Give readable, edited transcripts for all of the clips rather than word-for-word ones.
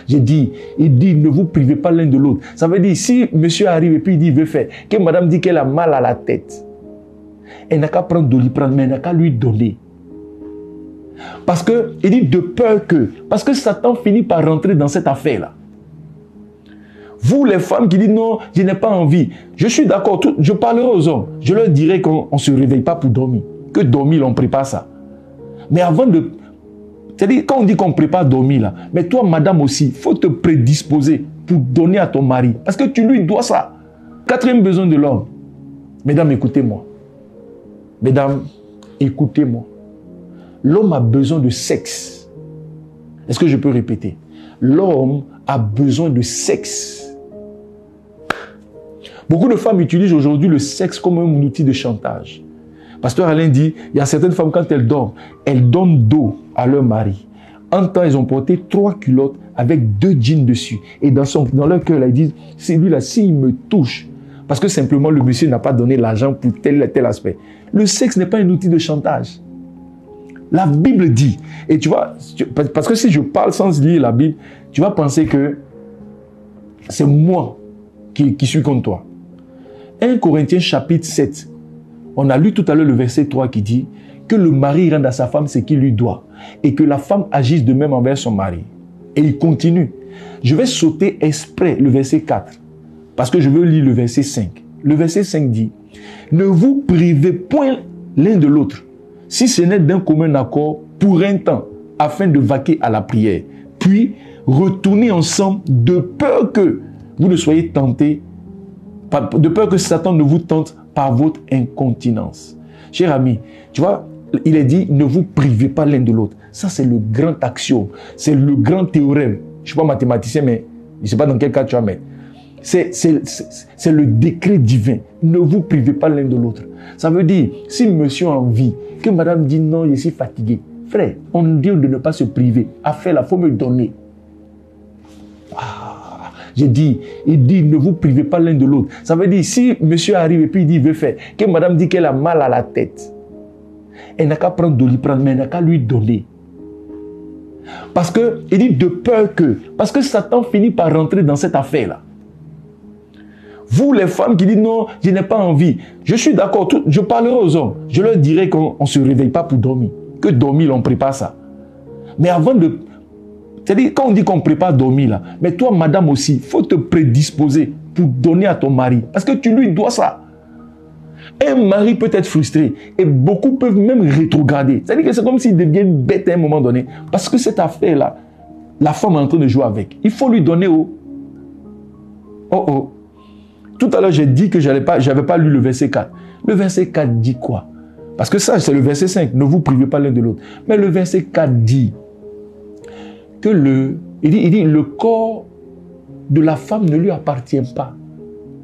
J'ai dit, il dit, ne vous privez pas l'un de l'autre. Ça veut dire, si monsieur arrive et puis il dit, il veut faire, que madame dit qu'elle a mal à la tête, elle n'a qu'à prendre Doliprane, mais elle n'a qu'à lui donner. Parce que, il dit de peur que, parce que Satan finit par rentrer dans cette affaire-là. Vous, les femmes qui dites non, je n'ai pas envie. Je suis d'accord, je parlerai aux hommes. Je leur dirai qu'on ne se réveille pas pour dormir. Que dormir, on prépare ça. Mais avant de... C'est-à-dire, quand on dit qu'on prépare dormir là, mais toi, madame aussi, il faut te prédisposer pour donner à ton mari. Parce que tu lui dois ça. Quatrième besoin de l'homme. Mesdames, écoutez-moi. Mesdames, écoutez-moi. L'homme a besoin de sexe. Est-ce que je peux répéter? L'homme a besoin de sexe. Beaucoup de femmes utilisent aujourd'hui le sexe comme un outil de chantage. Pasteur Alain dit, il y a certaines femmes, quand elles dorment, elles donnent dos à leur mari. En temps, ils ont porté 3 culottes avec 2 jeans dessus. Et dans leur cœur, ils disent, c'est lui-là, s'il me touche, parce que simplement le monsieur n'a pas donné l'argent pour tel aspect. Le sexe n'est pas un outil de chantage. La Bible dit, et tu vois, parce que si je parle sans lire la Bible, tu vas penser que c'est moi qui suis contre toi. 1 Corinthiens chapitre 7, on a lu tout à l'heure le verset 3 qui dit que le mari rende à sa femme ce qu'il lui doit et que la femme agisse de même envers son mari. Et il continue. Je vais sauter exprès le verset 4 parce que je veux lire le verset 5. Le verset 5 dit, ne vous privez point l'un de l'autre, si ce n'est d'un commun accord pour un temps, afin de vaquer à la prière. Puis, retournez ensemble de peur que vous ne soyez tentés, de peur que Satan ne vous tente par votre incontinence. Cher ami, tu vois, il est dit, ne vous privez pas l'un de l'autre. Ça, c'est le grand axiome, c'est le grand théorème. Je ne suis pas mathématicien, mais je ne sais pas dans quel cas tu vas mettre. C'est le décret divin. Ne vous privez pas l'un de l'autre. Ça veut dire, si monsieur a envie, que madame dit non, je suis fatigué. Frère, on dit de ne pas se priver. Affaire là, il faut me donner. J'ai dit, il dit, ne vous privez pas l'un de l'autre. Ça veut dire, si monsieur arrive et puis il dit, il veut faire, que madame dit qu'elle a mal à la tête, elle n'a qu'à prendre Doliprane, mais elle n'a qu'à lui donner. Parce que, il dit de peur que, parce que Satan finit par rentrer dans cette affaire-là. Vous, les femmes qui dites non, je n'ai pas envie. Je suis d'accord, je parlerai aux hommes. Je leur dirai qu'on ne se réveille pas pour dormir. Que dormir, on prépare ça. Mais avant de... C'est-à-dire, quand on dit qu'on prépare dormir là, mais toi, madame aussi, il faut te prédisposer pour donner à ton mari. Parce que tu lui dois ça. Un mari peut être frustré et beaucoup peuvent même rétrograder. C'est-à-dire que c'est comme s'il devient bête à un moment donné. Parce que cette affaire-là, la femme est en train de jouer avec. Il faut lui donner au... Oh. Tout à l'heure, j'ai dit que je n'avais pas lu le verset 4. Le verset 4 dit quoi? Parce que ça, c'est le verset 5. Ne vous privez pas l'un de l'autre. Mais le verset 4 dit que il dit, le corps de la femme ne lui appartient pas.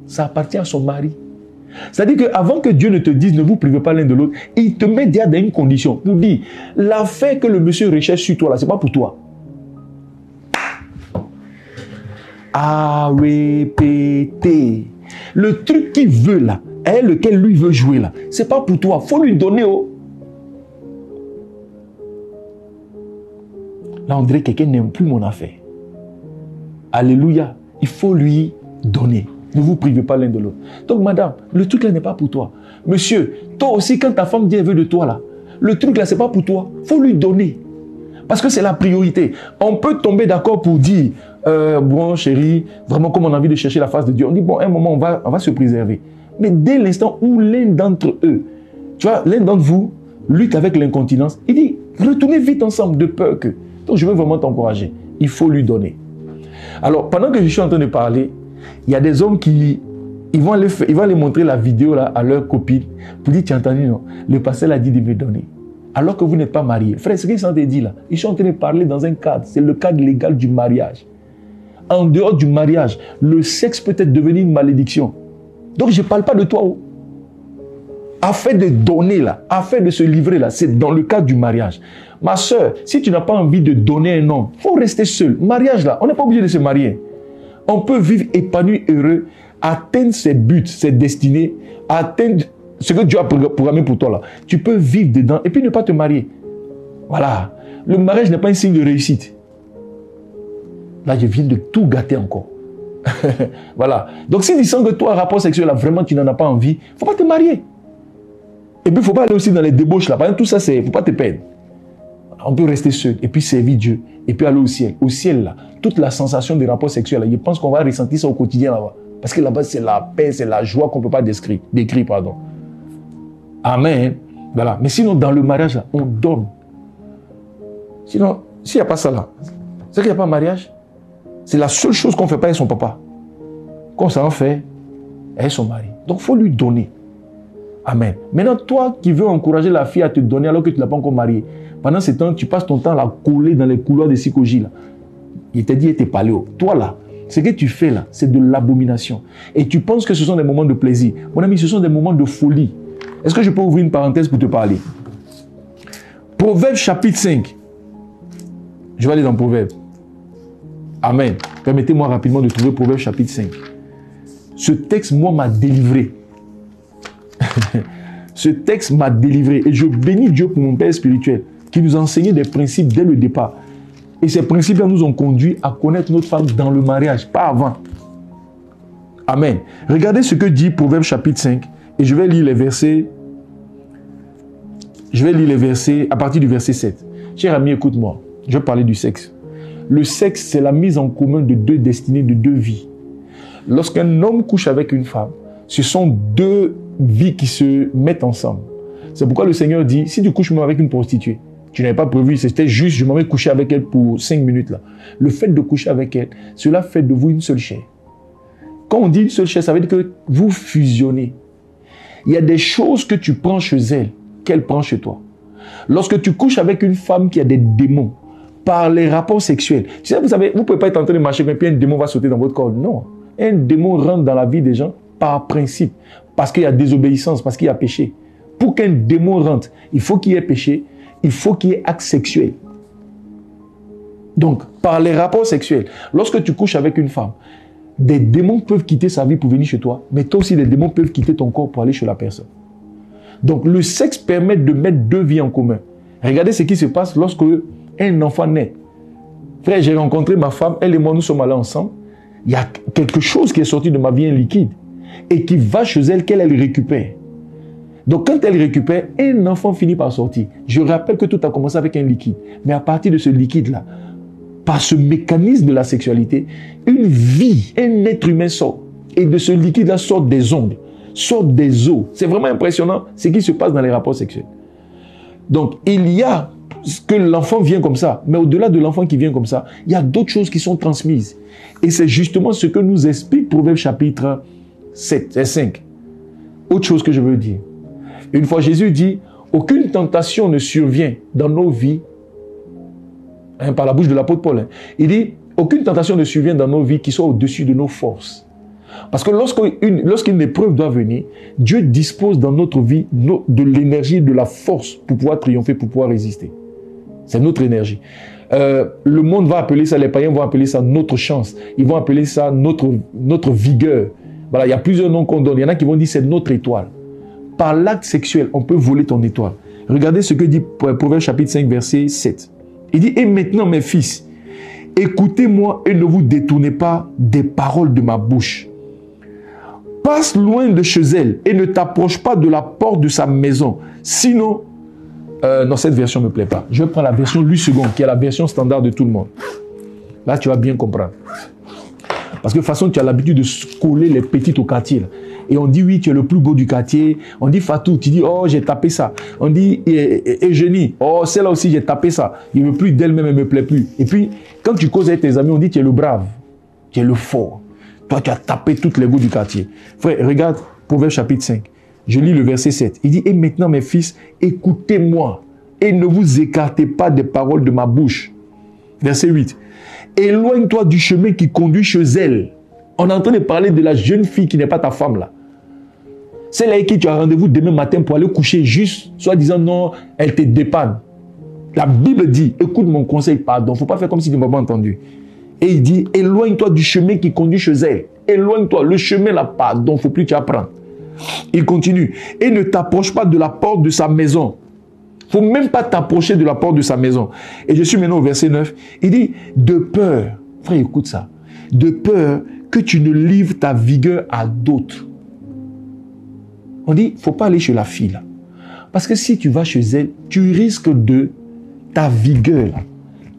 Ça appartient à son mari. C'est-à-dire qu'avant que Dieu ne te dise ne vous privez pas l'un de l'autre, il te met déjà dans une condition pour dire l'affaire que le monsieur recherche sur toi là, c'est pas pour toi. À répéter. Le truc qu'il veut là, est lequel lui veut jouer là, c'est pas pour toi. Faut lui donner au. Là, on dirait que quelqu'un n'aime plus mon affaire. Alléluia. Il faut lui donner. Ne vous privez pas l'un de l'autre. Donc, madame, le truc là n'est pas pour toi. Monsieur, toi aussi, quand ta femme dit elle veut de toi là, le truc là, c'est pas pour toi. Il faut lui donner. Parce que c'est la priorité. On peut tomber d'accord pour dire, bon chérie, vraiment comme on a envie de chercher la face de Dieu, on dit, bon, à un moment, on va se préserver. Mais dès l'instant où l'un d'entre eux, tu vois, l'un d'entre vous lutte avec l'incontinence, il dit, retournez vite ensemble de peur que... Donc, je veux vraiment t'encourager. Il faut lui donner. Alors, pendant que je suis en train de parler, il y a des hommes qui ils vont aller montrer la vidéo là, à leur copine pour dire, tu as entendu, non? Le pasteur a dit de me donner. Alors que vous n'êtes pas marié. Frère, ce qu'ils sont en train de dire là, ils sont en train de parler dans un cadre. C'est le cadre légal du mariage. En dehors du mariage, le sexe peut être devenu une malédiction. Donc, je ne parle pas de toi. Afin de donner là, afin de se livrer là, c'est dans le cadre du mariage. Ma soeur, si tu n'as pas envie de donner un homme, il faut rester seul. Mariage là, on n'est pas obligé de se marier. On peut vivre épanoui, heureux, atteindre ses buts, ses destinées, atteindre ce que Dieu a programmé pour toi là. Tu peux vivre dedans et puis ne pas te marier. Voilà. Le mariage n'est pas un signe de réussite. Là, je viens de tout gâter encore. Voilà. Donc, si tu sens que toi, un rapport sexuel, là, vraiment, tu n'en as pas envie, il ne faut pas te marier. Et puis, il ne faut pas aller aussi dans les débauches, là. Par exemple, tout ça, il ne faut pas te perdre. On peut rester seul et puis servir Dieu. Et puis aller au ciel. Au ciel, là, toute la sensation des rapports sexuels, là, je pense qu'on va ressentir ça au quotidien, là-bas. Parce que là-bas, c'est la paix, c'est la joie qu'on ne peut pas décrire. Amen. Voilà. Mais sinon, dans le mariage, là, on donne. Sinon, s'il n'y a pas ça, là, c'est qu'il n'y a pas de mariage. C'est la seule chose qu'on ne fait pas avec son papa. Quand ça en fait, avec son mari. Donc, il faut lui donner. Amen. Maintenant, toi qui veux encourager la fille à te donner alors que tu ne l'as pas encore mariée, pendant ce temps, tu passes ton temps à la coller dans les couloirs de Sikoji, là. Il t'a dit, il t'est paléo. Toi, là, ce que tu fais, là, c'est de l'abomination. Et tu penses que ce sont des moments de plaisir. Mon ami, ce sont des moments de folie. Est-ce que je peux ouvrir une parenthèse pour te parler? Proverbe chapitre 5. Je vais aller dans Proverbe. Amen. Permettez-moi rapidement de trouver Proverbe chapitre 5. Ce texte, moi, m'a délivré. Ce texte m'a délivré. Et je bénis Dieu pour mon Père spirituel qui nous a enseigné des principes dès le départ. Et ces principes-là nous ont conduit à connaître notre femme dans le mariage, pas avant. Amen. Regardez ce que dit Proverbe chapitre 5. Et je vais lire les versets. Je vais lire les versets à partir du verset 7. Cher ami, écoute-moi. Je vais parler du sexe. Le sexe, c'est la mise en commun de deux destinées, de deux vies. Lorsqu'un homme couche avec une femme, ce sont deux vies qui se mettent ensemble. C'est pourquoi le Seigneur dit, si tu couches même avec une prostituée, tu n'avais pas prévu, c'était juste, je m'en vais coucher avec elle pour 5 minutes là. Le fait de coucher avec elle, cela fait de vous une seule chair. Quand on dit une seule chair, ça veut dire que vous fusionnez. Il y a des choses que tu prends chez elle, qu'elle prend chez toi. Lorsque tu couches avec une femme qui a des démons, par les rapports sexuels, tu sais, vous savez, vous ne pouvez pas être en train de marcher, mais puis un démon va sauter dans votre corps. Non. Un démon rentre dans la vie des gens par principe, parce qu'il y a désobéissance, parce qu'il y a péché. Pour qu'un démon rentre, il faut qu'il y ait péché, il faut qu'il y ait acte sexuel. Donc, par les rapports sexuels, lorsque tu couches avec une femme, des démons peuvent quitter sa vie pour venir chez toi, mais toi aussi, les démons peuvent quitter ton corps pour aller chez la personne. Donc, le sexe permet de mettre deux vies en commun. Regardez ce qui se passe lorsque un enfant naît. Frère, j'ai rencontré ma femme, elle et moi, nous sommes allés ensemble. Il y a quelque chose qui est sorti de ma vie, un liquide, et qui va chez elle, qu'elle récupère. Donc, quand elle récupère, un enfant finit par sortir. Je rappelle que tout a commencé avec un liquide. Mais à partir de ce liquide-là, par ce mécanisme de la sexualité, une vie, un être humain sort. Et de ce liquide-là sortent des ongles, sortent des os. C'est vraiment impressionnant ce qui se passe dans les rapports sexuels. Donc, il y a que l'enfant vient comme ça. Mais au-delà de l'enfant qui vient comme ça, il y a d'autres choses qui sont transmises. Et c'est justement ce que nous explique Proverbe chapitre 7 et 5. Autre chose que je veux dire. Une fois, Jésus dit, aucune tentation ne survient dans nos vies, par la bouche de l'apôtre Paul. Il dit, aucune tentation ne survient dans nos vies qui soit au-dessus de nos forces. Parce que lorsqu'une épreuve doit venir, Dieu dispose dans notre vie de l'énergie, de la force pour pouvoir triompher, pour pouvoir résister. C'est notre énergie. Le monde va appeler ça, les païens vont appeler ça notre chance. Ils vont appeler ça notre vigueur. Voilà, il y a plusieurs noms qu'on donne. Il y en a qui vont dire c'est notre étoile. Par l'acte sexuel, on peut voler ton étoile. Regardez ce que dit Proverbe chapitre 5, verset 7. Il dit, et maintenant mes fils, écoutez-moi et ne vous détournez pas des paroles de ma bouche. Passe loin de chez elle et ne t'approche pas de la porte de sa maison. Sinon, non, cette version ne me plaît pas. Je prends la version Louis II, qui est la version standard de tout le monde. Là, tu vas bien comprendre. Parce que de toute façon, tu as l'habitude de coller les petites au quartier. Là. Et on dit, oui, tu es le plus beau du quartier. On dit, Fatou, tu dis, oh, j'ai tapé ça. On dit, Eugénie, oh, celle-là aussi, j'ai tapé ça. Il ne veut plus d'elle-même, elle ne me plaît plus. Et puis, quand tu causes avec tes amis, on dit, tu es le brave. Tu es le fort. Toi, tu as tapé toutes les bouts du quartier. Frère, regarde Proverbe chapitre 5. Je lis le verset 7. Il dit, et maintenant, mes fils, écoutez-moi et ne vous écartez pas des paroles de ma bouche. Verset 8. Éloigne-toi du chemin qui conduit chez elle. On est en train de parler de la jeune fille qui n'est pas ta femme là. Celle avec qui tu as rendez-vous demain matin pour aller coucher juste, soit disant non, elle te dépanne. La Bible dit, écoute mon conseil, pardon, il ne faut pas faire comme si tu ne m'as pas entendu. Et il dit, éloigne-toi du chemin qui conduit chez elle. Éloigne-toi, le chemin là, pardon, il ne faut plus que tu apprennes. Il continue, et ne t'approche pas de la porte de sa maison. Il ne faut même pas t'approcher de la porte de sa maison. Et je suis maintenant au verset 9. Il dit, de peur Frère, écoute ça. De peur que tu ne livres ta vigueur à d'autres. On dit, il ne faut pas aller chez la fille là. Parce que si tu vas chez elle, tu risques de ta vigueur là,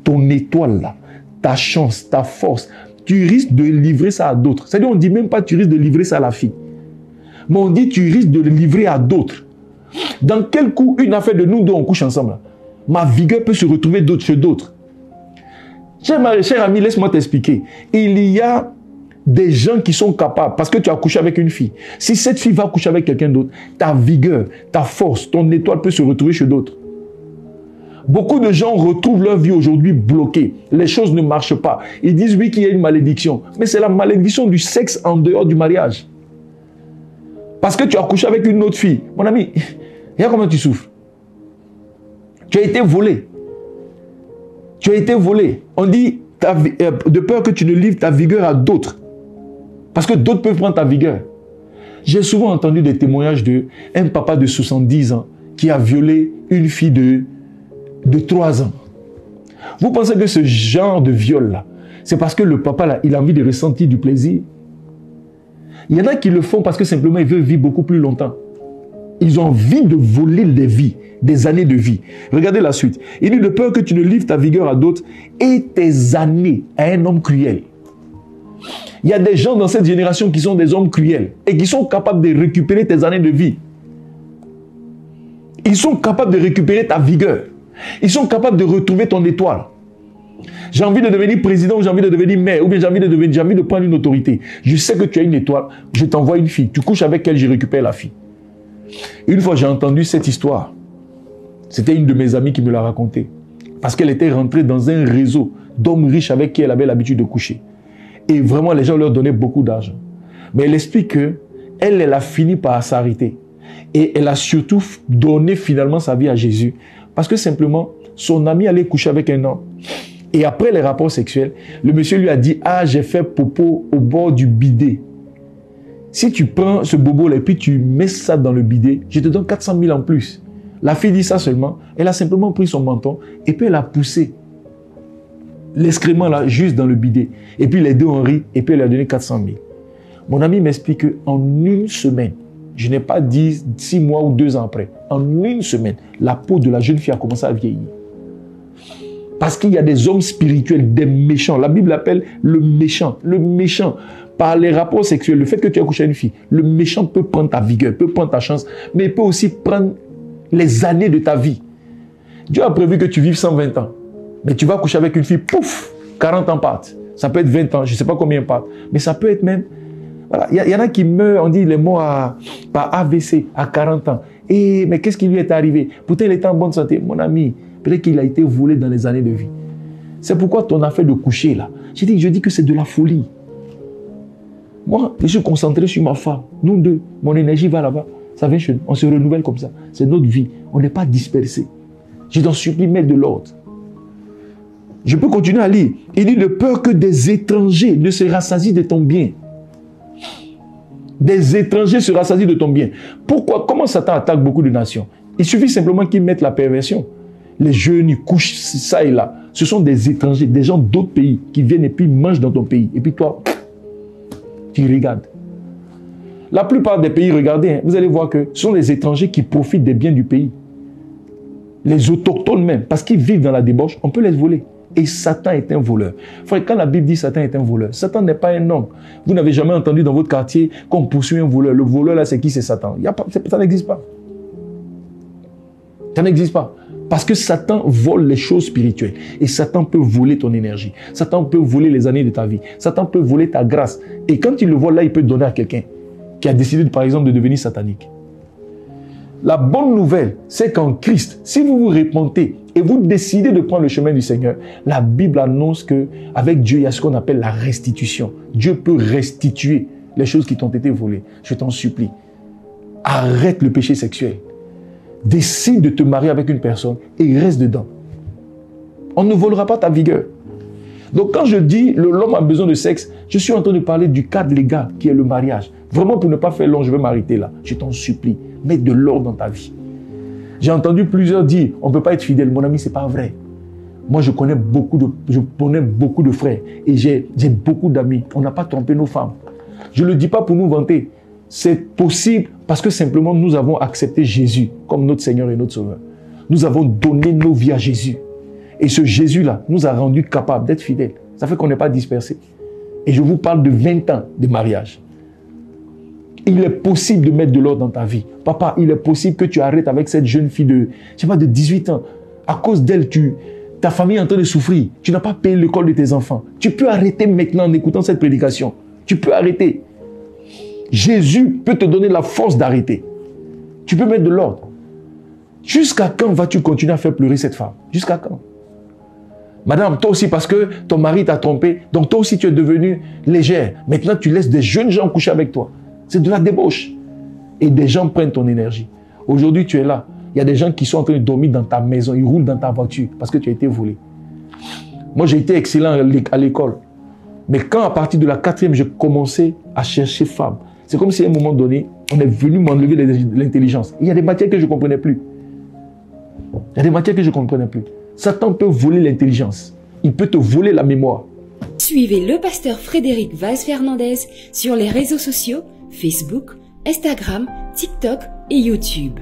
ton étoile là, ta chance, ta force, tu risques de livrer ça à d'autres. C'est-à-dire, on ne dit même pas tu risques de livrer ça à la fille. Mais on dit tu risques de le livrer à d'autres. Dans quel coup, une affaire de nous deux, on couche ensemble là, ma vigueur peut se retrouver chez d'autres. Cher ami, laisse-moi t'expliquer. Il y a des gens qui sont capables, parce que tu as couché avec une fille. Si cette fille va coucher avec quelqu'un d'autre, ta vigueur, ta force, ton étoile peut se retrouver chez d'autres. Beaucoup de gens retrouvent leur vie aujourd'hui bloquée. Les choses ne marchent pas. Ils disent oui qu'il y a une malédiction. Mais c'est la malédiction du sexe en dehors du mariage. Parce que tu as couché avec une autre fille. Mon ami, regarde comment tu souffres. Tu as été volé. Tu as été volé. On dit de peur que tu ne livres ta vigueur à d'autres. Parce que d'autres peuvent prendre ta vigueur. J'ai souvent entendu des témoignages d'un papa de 70 ans qui a violé une fille de 3 ans. Vous pensez que ce genre de viol-là, c'est parce que le papa, là, il a envie de ressentir du plaisir? Il y en a qui le font parce que simplement ils veulent vivre beaucoup plus longtemps. Ils ont envie de voler des vies, des années de vie. Regardez la suite. Il dit de peur que tu ne livres ta vigueur à d'autres et tes années à un homme cruel. Il y a des gens dans cette génération qui sont des hommes cruels et qui sont capables de récupérer tes années de vie. Ils sont capables de récupérer ta vigueur. Ils sont capables de retrouver ton étoile. J'ai envie de devenir président ou j'ai envie de devenir maire ou bien j'ai envie de prendre une autorité. Je sais que tu as une étoile, je t'envoie une fille. Tu couches avec elle, je récupère la fille. Une fois, j'ai entendu cette histoire. C'était une de mes amies qui me l'a racontée. Parce qu'elle était rentrée dans un réseau d'hommes riches avec qui elle avait l'habitude de coucher. Et vraiment, les gens leur donnaient beaucoup d'argent. Mais elle explique qu'elle a fini par s'arrêter. Et elle a surtout donné finalement sa vie à Jésus. Parce que simplement, son ami allait coucher avec un homme. Et après les rapports sexuels, le monsieur lui a dit, ah, j'ai fait popo au bord du bidet. Si tu prends ce bobo-là et puis tu mets ça dans le bidet, je te donne 400 000 en plus. La fille dit ça seulement. Elle a simplement pris son menton et puis elle a poussé l'excrément là juste dans le bidet. Et puis les deux ont ri et puis elle a donné 400 000. Mon ami m'explique qu'en une semaine, je n'ai pas dit 6 mois ou 2 ans après, en une semaine, la peau de la jeune fille a commencé à vieillir. Parce qu'il y a des hommes spirituels, des méchants. La Bible appelle le méchant. Le méchant, par les rapports sexuels, le fait que tu as couché avec une fille, le méchant peut prendre ta vigueur, peut prendre ta chance, mais il peut aussi prendre les années de ta vie. Dieu a prévu que tu vives 120 ans. Mais tu vas coucher avec une fille, pouf, 40 ans partent. Ça peut être 20 ans, je ne sais pas combien partent. Mais ça peut être même... Voilà. Il y en a qui meurent, on dit, il est mort par AVC à 40 ans. Et, mais qu'est-ce qui lui est arrivé? Pourtant, il était en bonne santé. Mon ami, peut-être qu'il a été volé dans les années de vie. C'est pourquoi ton affaire de coucher, là, je dis que c'est de la folie. Moi, je suis concentré sur ma femme. Nous deux, mon énergie va là-bas. Ça vient chez nous. On se renouvelle comme ça. C'est notre vie. On n'est pas dispersé. Je t'en supplie, mets de l'ordre. Je peux continuer à lire. Il dit de peur que des étrangers ne se rassasient de ton bien. Des étrangers se rassasient de ton bien. Pourquoi? Comment Satan attaque beaucoup de nations? Il suffit simplement qu'ils mettent la perversion. Les jeunes, ils couchent ça et là. Ce sont des étrangers, des gens d'autres pays qui viennent et puis mangent dans ton pays. Et puis toi, tu regardes. La plupart des pays, regardez, vous allez voir que ce sont les étrangers qui profitent des biens du pays. Les autochtones même, parce qu'ils vivent dans la débauche, on peut les voler. Et Satan est un voleur. Frère, quand la Bible dit Satan est un voleur, Satan n'est pas un homme. Vous n'avez jamais entendu dans votre quartier qu'on poursuit un voleur. Le voleur là, c'est qui? C'est Satan. Ça n'existe pas. Ça n'existe pas. Parce que Satan vole les choses spirituelles. Et Satan peut voler ton énergie. Satan peut voler les années de ta vie. Satan peut voler ta grâce. Et quand il le vole là, il peut donner à quelqu'un qui a décidé, par exemple, de devenir satanique. La bonne nouvelle, c'est qu'en Christ, si vous vous repentez et vous décidez de prendre le chemin du Seigneur, la Bible annonce qu'avec Dieu, il y a ce qu'on appelle la restitution. Dieu peut restituer les choses qui t'ont été volées. Je t'en supplie. Arrête le péché sexuel. Décide de te marier avec une personne et reste dedans. On ne volera pas ta vigueur. Donc quand je dis l'homme a besoin de sexe, je suis en train de parler du cadre légal qui est le mariage. Vraiment pour ne pas faire long, je vais m'arrêter là. Je t'en supplie, mets de l'ordre dans ta vie. J'ai entendu plusieurs dire, on ne peut pas être fidèle. Mon ami, ce n'est pas vrai. Moi, je connais beaucoup de frères et j'ai beaucoup d'amis. On n'a pas trompé nos femmes. Je ne le dis pas pour nous vanter. C'est possible parce que simplement nous avons accepté Jésus comme notre Seigneur et notre Sauveur. Nous avons donné nos vies à Jésus. Et ce Jésus-là nous a rendus capables d'être fidèles. Ça fait qu'on n'est pas dispersés. Et je vous parle de 20 ans de mariage. Il est possible de mettre de l'ordre dans ta vie. Papa, il est possible que tu arrêtes avec cette jeune fille de 18 ans. À cause d'elle, ta famille est en train de souffrir. Tu n'as pas payé l'école de tes enfants. Tu peux arrêter maintenant en écoutant cette prédication. Tu peux arrêter. Jésus peut te donner la force d'arrêter. Tu peux mettre de l'ordre. Jusqu'à quand vas-tu continuer à faire pleurer cette femme? Jusqu'à quand? Madame, toi aussi, parce que ton mari t'a trompé, donc toi aussi tu es devenue légère. Maintenant, tu laisses des jeunes gens coucher avec toi. C'est de la débauche. Et des gens prennent ton énergie. Aujourd'hui, tu es là. Il y a des gens qui sont en train de dormir dans ta maison. Ils roulent dans ta voiture parce que tu as été volé. Moi, j'ai été excellent à l'école. Mais quand, à partir de la 4e, j'ai commencé à chercher femme, c'est comme si à un moment donné, on est venu m'enlever l'intelligence. Il y a des matières que je ne comprenais plus. Il y a des matières que je ne comprenais plus. Satan peut voler l'intelligence. Il peut te voler la mémoire. Suivez le pasteur Frédéric Valls-Fernandez sur les réseaux sociaux, Facebook, Instagram, TikTok et YouTube.